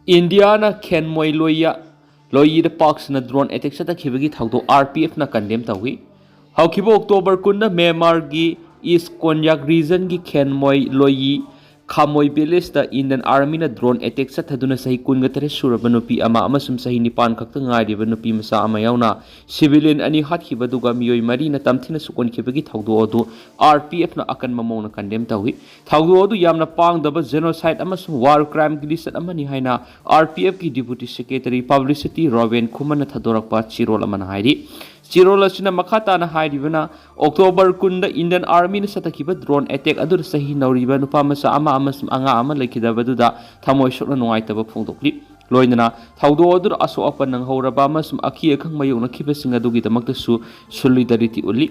India na Ken Moi Loya the Parks na drone attack sa takibagi thawdo RPF na condemn tawi. Hawkibo October kunna Myanmar gi East Konyak region gi Ken Moi Loyi Khamoi village da Indian Army na drone attack sa thaduna sahi kun ga tere suraba nupi ama amasum sahi nipan khakta ngariba nupi masa ama yauna civilian ani hatkiba duga miyoi mari na tamthina sukon kibagi thawdo odu RPF na akan mamong na condemn tawi thawdo odu yamna pangdaba genocide amasum war crime gi list amani haina RPF ki deputy secretary publicity Robin Kuman na thadorakpa chirol amana hairi Chirol asina makata na hairibana October kunda Indian Army na satakiba drone attack adur sahi nauriba nupa masa ama amasum anga ama laikidabaduda thamoi sokna nungaitaba phongdokli loinana thawdo adur aso apan nang horaba amasum aki akhang mayong nakhibasinga dugi damaktasu solidarity uli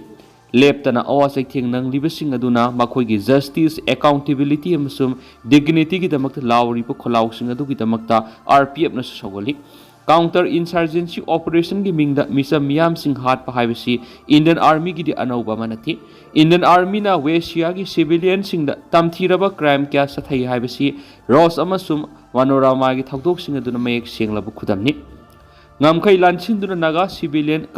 leptana awasai thengnang libasing aduna makhoi gi justice accountability amasum dignity gi damakta lawriba kholausing adugi damakta RPF na sogoli Counter Insurgency Operation gi mingda misa miyam sing hat pahaibasi Indian Army gi di anauba manati Indian Army na Westia gi civilian sing da tamthiraba crime kya sathai haibasi Ross amasum Wanorama gi thawdok sing aduna mayek senglabu khudamni ngamkhai lanchin duna naga civilian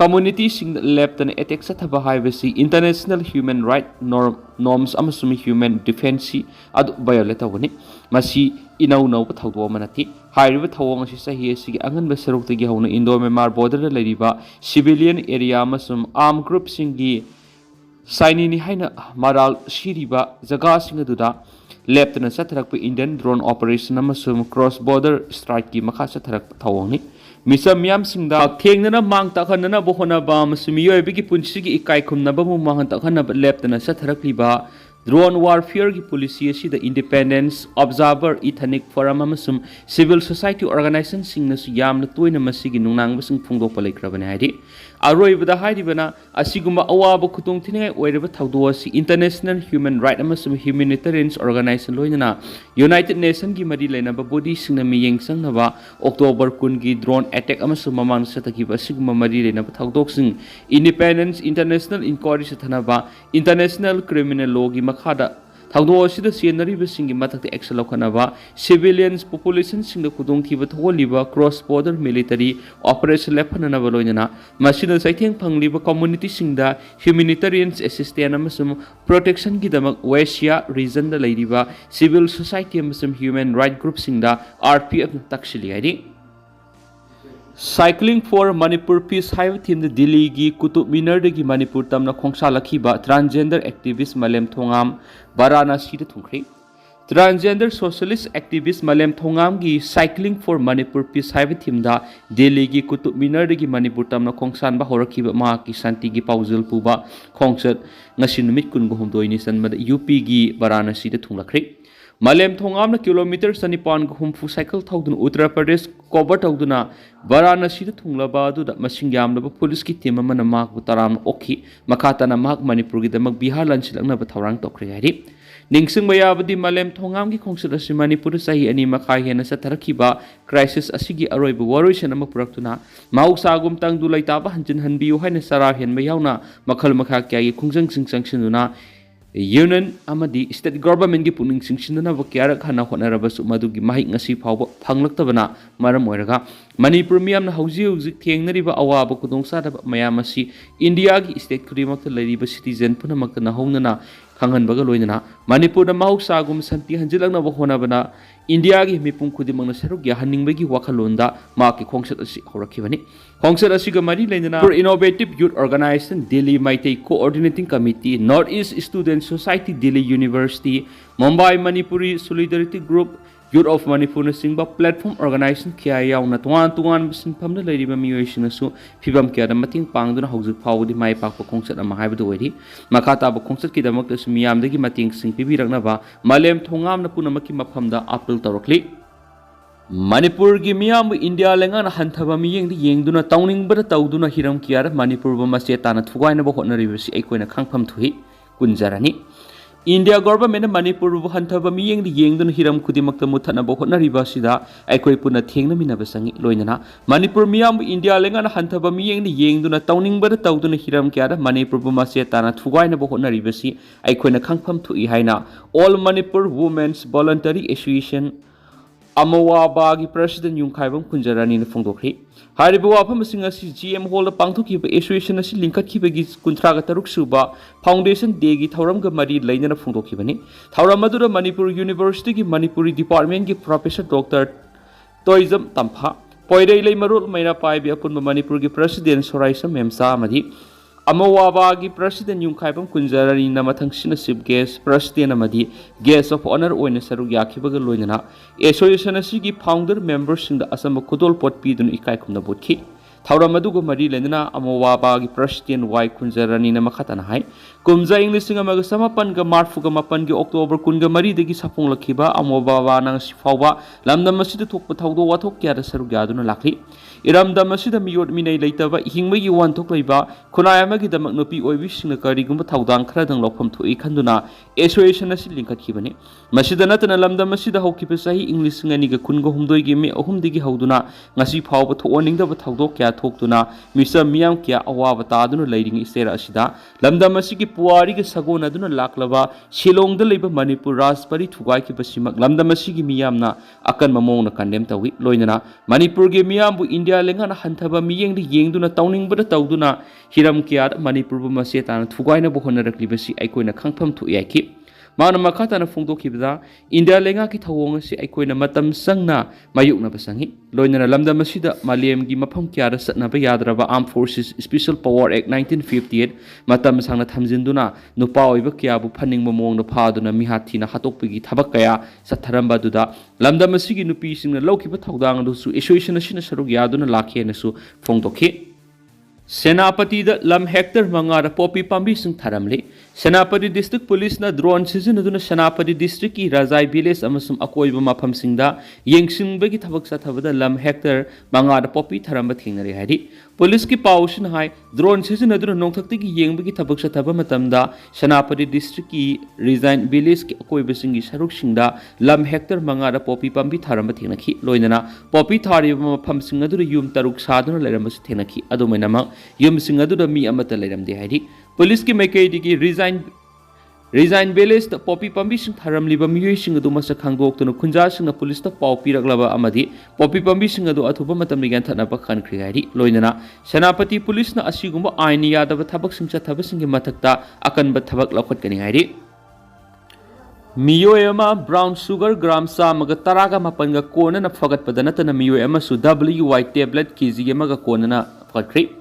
community sing left an attack sathaba haibasi international human right norms amasum human defense adu violate awani masi inau nau thawdo manati hairiba thawong asi sahi asi angan ba saruk tagi hauna Indo Myanmar border la leriba civilian area amasum armed group singi saini ni haina maral shiriba jaga sing aduda leptana satharak pa Indian drone operation amasum cross border strike ki makha satharak thawong ni misa miyam singda thengnana mang takhanana bohona ba masumi yoibigi punsigi ikai khumna ba mu mang takhana leptana satharak liba Drone warfare ki policy asi the independence observer ethnic forum amasum civil society organization sing na yamna toina masigi nungnang basing phungdok palaikrabane haidi aroibada haidibana asiguma awaba khutung thine oiraba thawdo asi international human right amasum humanitarian organization loinana United Nation gi mari lainaba body sing na miyeng sangnaba October kun gi drone attack amasum mamang sataki asiguma mari lainaba thawdok sing independence international inquiry sathanaba international criminal law gi khada thawdo asida senari basing gi mathakte action lokhanaba civilians population sing da khudong thiba tholiba cross border military operation lephanana baloinana masina saitheng phangliba community sing da humanitarian assistance amasum protection gi damak Westia region da leiriba civil society amasum human right group sing da RPF takshili haidi Cycling for Manipur Peace Hive Team the Delhi gi Kutub Minar de gi Manipur tamna khongsa lakhiba transgender activist Malem Thongam Varanasi de thungkhri Transgender socialist activist Malem Thongam gi Cycling for Manipur Peace Hive Team da Delhi gi Kutub Minar de gi Manipur tamna khongsan ba horakhiba ma ki santi gi pauzul puba khongsat ngasi numit kun go humdoi ni san mada UP gi Varanasi de thunglakri Malem Thongam na kilometer sanipan humfu cycle thawdun Uttar Pradesh cover thawduna Varanasi da thunglaba adu da masingyam laba police ki team amana mak butaram okhi makata na mak Manipur gi damak Bihar lanchilakna ba thawrang tokri hari ningsing bayabadi Malem Thongam gi khongsat asi Manipur sahi ani makai hena sa tarakhiba crisis asigi aroiba Waroisin ama puraktuna mausagum tang dulai taba hanjin hanbiu haina sara hen mayauna makhal makha kya gi khungjang singsang sinuna Union amadi state government gi puning singsinna ba kyara khana honaraba su madugi mahi ngasi phawba phanglaktabana maram oiraga Manipur miyam na hauji thengnariba awaba kudongsa da mayam asi India gi state kurimak lariba citizen punamak na hongnana khanghan baga loinana Manipur da mausagum santi hanjilakna ba honabana India gi mipung khudimang na saruk ya haningbagi wakhalonda ma ki khongsat asi horakhibani khongsat asi ga mari leinana for innovative youth organization Delhi Maitai coordinating committee North East Student Society Delhi University Mumbai Manipuri Solidarity Group Youth of Manipur na singba platform organization kya yauna tuan sinpham na leiriba miyoisina su phibam kya da mating pangduna haujuk phawdi mai pakpa khongsat ama haibadu oiri makhata ba khongsat ki damak su miyam dagi mating sing pibirakna ba Malem Thongam na punamaki maphamda appeal tawrakli Manipur gi miyam India lenga na hanthaba miyeng di yengduna tawning bada tawduna hiram kya Manipur ba masye tana thugaina ba hotnariba si aikoina khangpham thuhi kunjarani India government Manipur hantaba miyeng di yengdun hiram kudimakta muthana bohotna ribasida aikoi puna thengna minaba sangi loinana Manipur miyam India lengana hantaba miyeng di yengduna tawningbada tawduna hiram kyada Manipur mase tana thugaina bohotna ribasi aikoina khangpham thui haina All Manipur Women's Voluntary Association Amawaba gi President Yungkhaibam Kunjarani na phongdokri Haribu wafam singa si GM Hall pangthukiba association asi linkhatkibagi kunthraga taruk suba Foundation Day gi thauram ga mari lainana phongdokhibani thauram adura Manipur University gi Manipuri Department gi Professor Dr. Toizam Tampha Poirei lei marul maina paibi apunba Manipur gi President Soraisa Memsa amadi Amawaba gi President Yungkhaibam Kunjarani na mathang sina chief guest President amadi guest of honor oina saruk yakhibaga loinana association asi gi founder members sing da asam khudol pot pidun ikai khumna botki thauram adugo mari lenana Amawaba gi President Y Kunjarani na makhatana hai kumja English singa maga samapan ga marfuga mapan gi October kunga mari degi sapong lakhiba Amawaba nang sifawba lamna masida thokpa thawdo wathok kya da saruk yaduna lakli iramda masida miyot minai leitaba hingma gi wan thok leiba khunai amagi damak nopi oibi singna karigumba thawdang khradang lokham thui khanduna association asi linkhatkibani masida natana lamda masida hokkiba sahi English ngani ga kunga humdoi gi me ahum digi hawduna ngasi phawba thooningda ba thawdo kya thoktuna misa miyam kya awaba taduna leiring istera asida lamda masigi puari ga sagona duna laklaba Shillong da leiba Manipur Raspari thugai ki basimak lamda masigi miyamna akan mamong na kandem tawi loinana Manipur ge miyambu India lengana hantaba miyeng di yengduna tawningbada tawduna hiram kya Manipur bu mase tana thugaina bo honarakli basi aikoina khangpham thu yaki mana makata na phongdokhibda India lenga ki thawong si aikoina matam sangna mayukna basangi loinana lamda masida malem gi mapham kya ra satna ba yadraba Armed Forces Special Power Act 1958 matam sangna thamjinduna nupa oiba kya bu phaningba mong na phaduna mihathi na hatokpigi thabak kaya satharamba duda lamda masigi nupi singna lokhiba thawdang adu su association asina saruk yaduna lakhe na su phongdokhi Senapati da lam hector mangara popi pambi sing tharamli Senapati District Police na drone season aduna Senapati District ki Rajai Village amasum akoiba mafam singda yengsingba gi thabak sa thabada lam hector mangara popi tharamba thingnari hari Police ki pausin hai drone season aduna nongthakti gi yengba gi thabak sa thaba matamda Senapati District ki Rajai Village ki akoiba singi saruk singda lam hector mangara popi pambi tharamba thingnaki loinana popi thariba mafam singa aduna yum taruk saduna leramba si thingnaki adumainama yum singa aduna mi amata leramde hari Police ki maikei ki Resign Village the poppy pambi sing tharam liba miyoi sing adu masa khangdok tunu khunja sing police ta pau piraklaba amadi poppy pambi sing adu athuba matam ligan thana ba khan khriari loinana Senapati Police na asigumba aini yadaba thabak sing cha thabak sing mathakta akan ba thabak lakhot kani hari miyoi ama brown sugar gram sa maga taraga mapanga kona na fagat padana tana miyoi ama su WY tablet kg maga kona na fagatri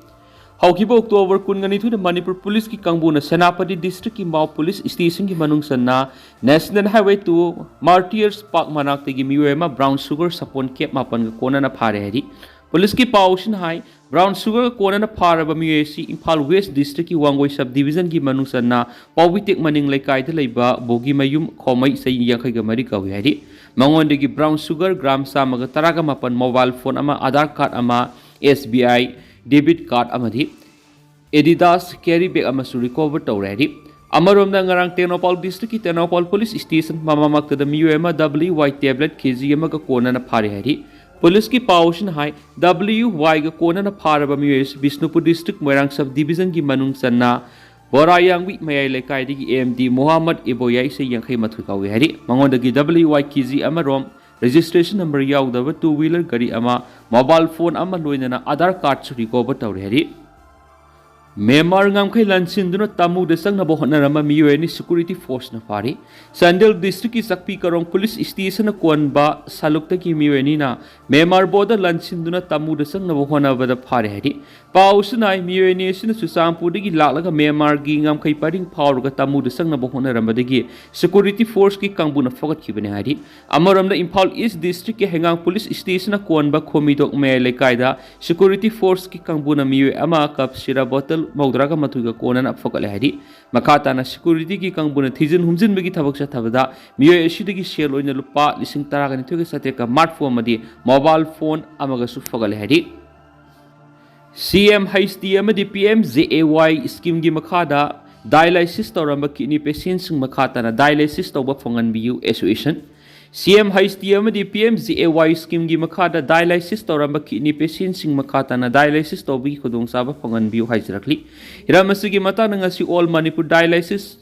Haukiba October kungani thu Manipur Police ki kangbuna Senapati District ki Mau Police Station ki manung sanna National Highway to Martyrs Park manak tegi miwema brown sugar sapon kep mapan ga kona na phare hari Police ki pausin hai brown sugar kona na phara ba miwesi Imphal West District ki Wangoi Subdivision ki manung sanna Pawitek maning laikai da leiba bogi mayum khomai sai yakhai ga mari kawi hari mangon degi brown sugar gram sa maga taraga mapan mobile phone ama Aadhaar card ama SBI debit card amadi Adidas carry bag amasu recover tawrari amaromda ngarang Tenopal district ki Tenopal police station mamamak da miwema WY tablet kg amaga kona na phare hari police ki pausin hai WY ga kona na phara ba miwes Bisnupur district Moirang sub division ki manung sanna Borayangwi mayai lekai digi AMD Muhammad Iboyai se yangkhai mathu kawi hari mangonda gi WY kg amarom registration number yaudaba two-wheeler gari ama mobile phone ama loinana Aadhaar card su recover tawre hari Memar ngamkhai lansinduna tamu de sangna bo honarama miyoni security force na pari Sandel district ki sakpi karong police station konba salukta ki miyoni na Memar boda lansinduna tamu de sangna bo honaba da phare hari pausnai miyoni sin susampur de gi laklaga Memar gi ngamkhai paring power ga tamu de sangna bo honarama de gi security force ki kangbuna fagat kibane hari amaramda Imphal East district ki hengang police station konba khomidok me lekaida security force ki kangbuna miyo ama kap sira bottle Maudraga Matuga Konan up Fokal Hadi, Makata security ki kangbuna Tizin Humzin Bigi Tabaksa Tabada, Mio Shidigi Shell in the Lupa, Lissing Taragan Tugasateka, smartphone Madi, mobile phone Amagasu Fokal Hadi. CM Heist the MD PM ZAY scheme Gimakada, dialysis tawramba kidney patients sing makhatana dialysis tawba phonganbiu association CM HT amadi PMGAY scheme gi makhada dialysis tawramba kidney patients sing makhatana dialysis tawbi khudong saba phonganbiu haijarakli iramasi gi matana ngasi all Manipur dialysis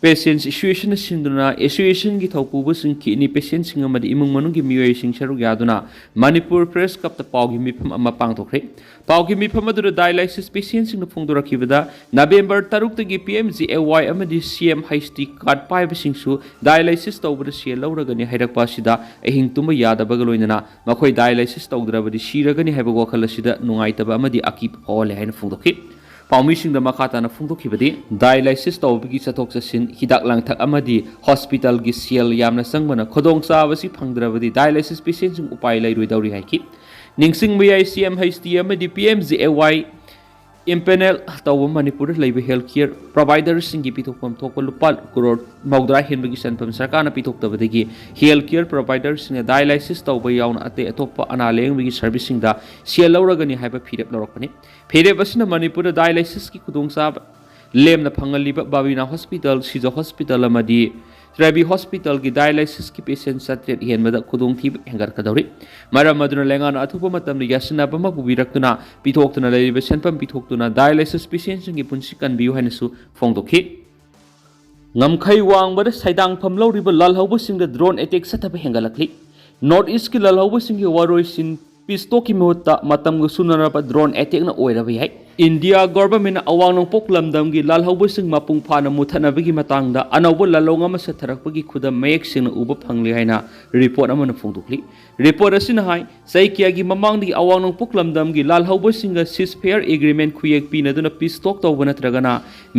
patients association sinduna association gi thaupubu sing kidney patients sing amadi imung manung gi miyoi sing sharu yaduna Manipur press cup ta pau gi mifam ama pangthokre pau gi mifam adu dialysis patients sing phongdura khibada November 3 tagi PMGAY amadi CM HT card paiba sing su dialysis tawbada se lauragani hairakpa sida ahing tuma yadabaga loinana makhoi dialysis tawdrabadi shiragani haiba wakhal sida nungaitaba amadi akip hole haina phongdokhi Paumishing the Makatana Fundokibadi, dialysis tawbigi chathok chasin, hidak langthak amadi, hospital gi sial yamna sangmana, khodong savasi phangdravadi, dialysis patients upai lairui dauri haiki. Ningsing mayai CM HT amadi PMGAY impanel tawba Manipur labor healthcare providers singi pitokpam thokpa lupa crore maudra henbagi sanpam sarkana pitoktabadagi healthcare providers singa dialysis tawba yauna ate atokpa analengbagi servicing da sial lauragani haiba phirep laurokpani phirep asina Manipur dialysis ki khudongsa lemna phangali babina hospital Sijo hospital amadi Trebi hospital ki dialysis ki patient satret henbada khudong thi hengar kadauri mara maduna lengana athupa matamni yasna bama bubirakuna pithoktuna leiba senpam pithoktuna dialysis patients ki punsi kanbiu hainasu phongdokhi ngamkhai wangbada saidang phamlo riba lalhouba singda drone attack sathaba hengalakli north east ki lalhouba singi Waroisin pisto ki mohutta matamga chunaraba drone attack na oiraba yai India government awang nong poklamdam gi lalhouba sing mapung phana muthanabagi matangda anauba lalong ama satharakpagi khudam mayek sing uba phangli haina report amana phongdokli report asina hai saikia gi mamangdi awang nong poklamdam gi lalhouba singa ceasefire agreement khuyek pinaduna peace talk tawbana tragana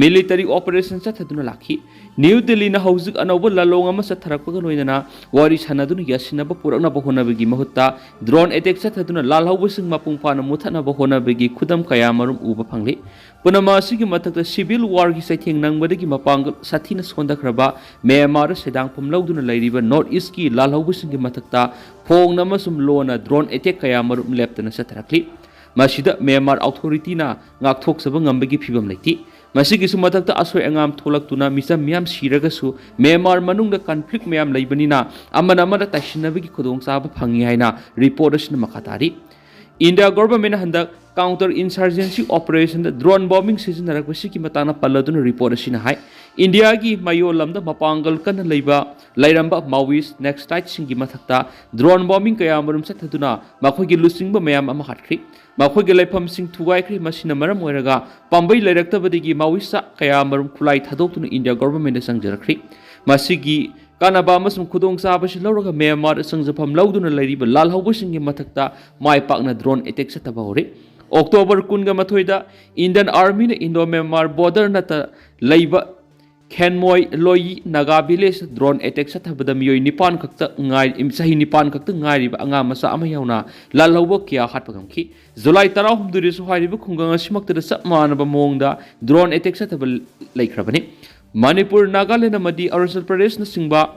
military operation sathaduna lakhi New Delhi na hauzik anauba lalong ama satharakpaga loinana wari sanaduna yasinaba purakna bahonabagi mahutta drone attack sathaduna lalhouba sing mapung phana muthanaba honabagi khudam kaya marum uba phangli punama asigi mathakta civil war gi saitheng nangbadagi mapangal sathina sondakraba Myanmar sedang pumlauduna lairiba north east ki lalhouba sing gi mathakta phongna masum lona drone attack kaya marum leptana satharakli masida Myanmar authority na ngakthok saba ngambagi phibam laiti masigi su mathakta asoi angam tholaktuna misam miam siragasu Myanmar manungda conflict miam leibanina amana amana tashinabagi khudong saba phangi haina report asina makhatari India government handak counter insurgency operation drone bombing season narakbasi ki matana palladuna report asina hai India gi mayo lamda mapangal kan leiba lairamba Maoist next night singi mathakta drone bombing kaya marum sathaduna makhoi gi lusingba mayam ama khatkhri makhoi gi laifam sing thugai masina maram oiraga pambai lairaktabadigi Maoist kaya marum khulai thadoktuna India government sangjarakri masigi kanaba amasung khudong sabasi lauraga Myanmar sangjafam lauduna lairiba lalhouba singi mathakta mai pakna drone attack sataba hore October 18 da Indian Army na Indo-Myanmar border nata laiba Khenmoi Loi Naga village drone attack sathabada miyoi nipan khakta ngai imsahi nipan khakta ngai riba anga masa ama yauna lalhouba kya hatpagamki July 13 ri su hairiba khungang asimakta da sapmanaba mongda drone attack sathaba laikhrabani Manipur Nagaland amadi Arunachal Pradesh na singba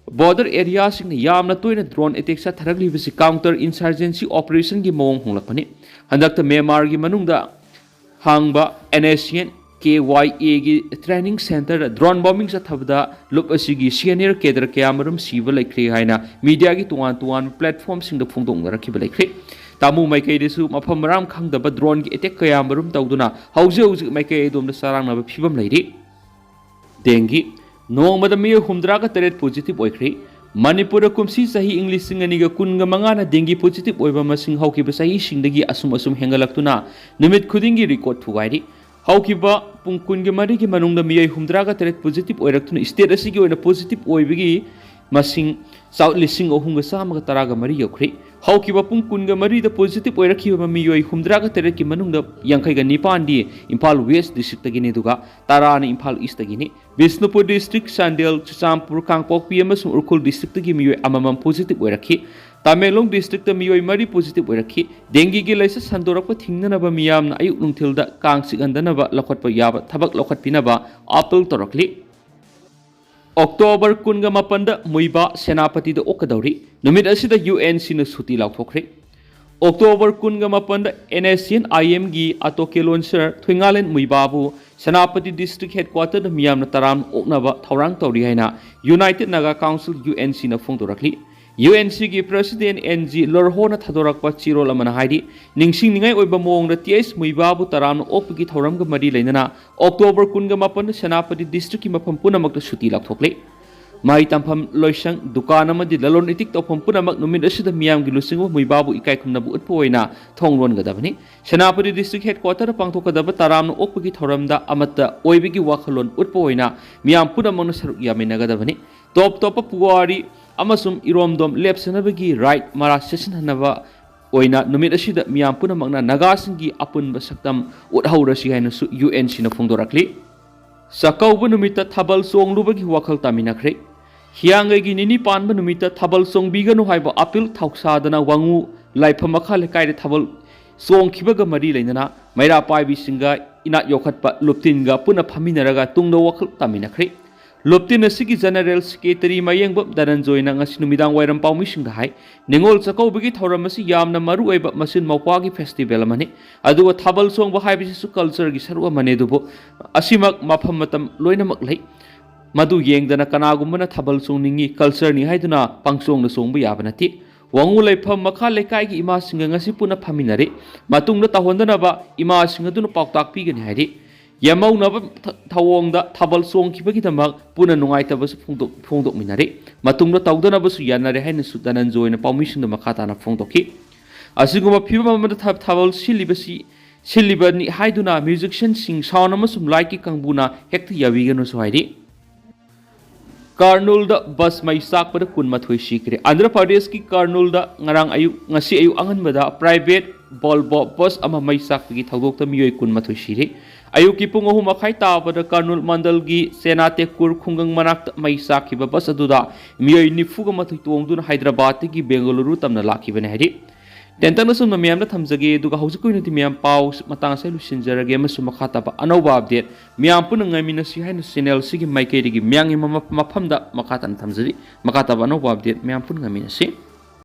border area sing yamna toina drone attack sa tharagli bisi counter insurgency operation gi mong honglapani handakta Myanmar gi manungda hangba NSN KYA gi training center drone bombing sa thabda lup asigi senior cadre kyamarum siba laikhri haina media gi tuan platform sing da phungdong rakhiba laikhri tamu maikai desu mafam ram khangdaba drone gi attack kyamarum tawduna hauji maikai dom da sarang na phibam lairi dengi nongmada mi humdraga teret positive oikri Manipur kumsi sahi English singaniga kunga mangana dengi positive oiba masing haukiba sahi singdagi asum hengalaktuna nimit khudingi record thugairi haukiba pungkungi mari ki manungda mi humdraga teret positive oiraktuna state asigi oina positive oibigi masing south listing ohunga samaga taraga mari yokri haukiba pungkunga mari da positive oirakhiba mi humdraga teret ki manungda yankaiga nipandi Imphal West district tagini duga tarani Imphal East tagini Bisnupur district Sandel Chuchampur Kangpokpi amasung Urkhul district tagi mi amamam positive oirakhi Tamelong district ta mi mari positive oirakhi dengi gi laisa sandorakpa thingnanaba miyamna ayuk nungthilda kangsik andanaba lakhotpa yaba thabak lakhotpinaba apel torakli October 18 da Muiba Senapati da okadauri numit asida UNC na suti lauthokre October 18 da NSN IM gi atoke launcher Thwingalen Muibabu Senapati District Headquarter the Miyamna Taram Oknaba Taurang Torihaina United Naga Council UNC na Fongtorakli UNC ki President NG Lalhouba Thadorakpa Chirol Amana Haidi Ningsing Ningai Oiba Mong the TS Muibabu Taram Opiki Tauramga Mari Lainana October Kunga Mapan Senapati District Mapampuna Mak the Shuti Laptokli Mai Tampam Loisang Dukanama di Lalon itik Topampuna Mak Numin the Miam Gilusingo Muibabu Ikaikumnabu Utpoina Tongron Gadavani Senapati District Headquarter Pangtokadaba Taram Opiki Tauramda Amata Oibiki Wakalon Utpoina Miam Pudamon Saru Yamina Gadavani Top Puari Amasum Iromdom Lepsanabagi right Mara Session Hanava Oina Numit Ashida Miam Punamagna Nagasingi Apun Basaktam Uthaurasi Hanasu UNC na Fongdorakli Sakauba Numita Tabal Song Lubagi Wakal Taminakre Hiangagi Nini Panba Numita Tabal Song Bigano Haiba Apil Tausadana Wangu Laipamakale Kai Tabal Song Kibaga Mari Lena Maira Pai Singa Inat Yokatpa Luptinga Puna Paminaraga Tungno Wakal Taminakre Loptin Siki General Secretary Mayang Bob Daranjoy Nang Sinumidang Wairam Paumising Hai, Ningol Sako Bigi Thoramasi Yamna Maru Eba Masin Mawagi Festival Mani, Adu a Tabal Song Bahabisu culture Gisaru Manedubo, Asimak Mapamatam Loina Maklay, Madu Yang Dana Kanagumana Tabal Song Ningi, culture Ni Haiduna, Pangsong the Song Biabanati, Wangulay Pam Makale Kai Ima Singasipuna Paminari, Matung the Tahondanaba, Ima Singaduna Pautak Pigan Hadi. Yamau Nava Tawong da Tabal Song Kibakitamak, Puna Nungaitabas Fondok Minari, Matunga Taudanabas Yanare Hennes Dananzo in a permission the Makatana Fondoki. Asiguma Pima Tab Tabal Silibasi, Silibani Haiduna, musician sing Saunamasum Laiki Kanguna, Hector Yaviganus Haidi. Karnul da Bus Mai Sak pada Kun Matui Shikri. Andhra Pradesh ki Karnul da Ngarang Ayu Ngasi Ayu Angan Mada private Volvo bus ama Mai Sak ki Thagok ta Miyoi Kun Matui Shiri. Ayuki pungo humakai tabada Karnul Mandalgi Senate Kur Kungang Manak Mai Sak ki bus aduda Miyoi Nifuga Matui Tuongdun Hyderabad ki Bengaluru tamna laki benhedi. Tentanasum na miyam na thamjage duga hausikoi nati miyam pau matang sa lusinjarage masu makataba anauba update miyam punang ngamina si hainu channel sigi maikei digi miyang mapamda makatan thamjari makataba anauba update miyam punang ngamina si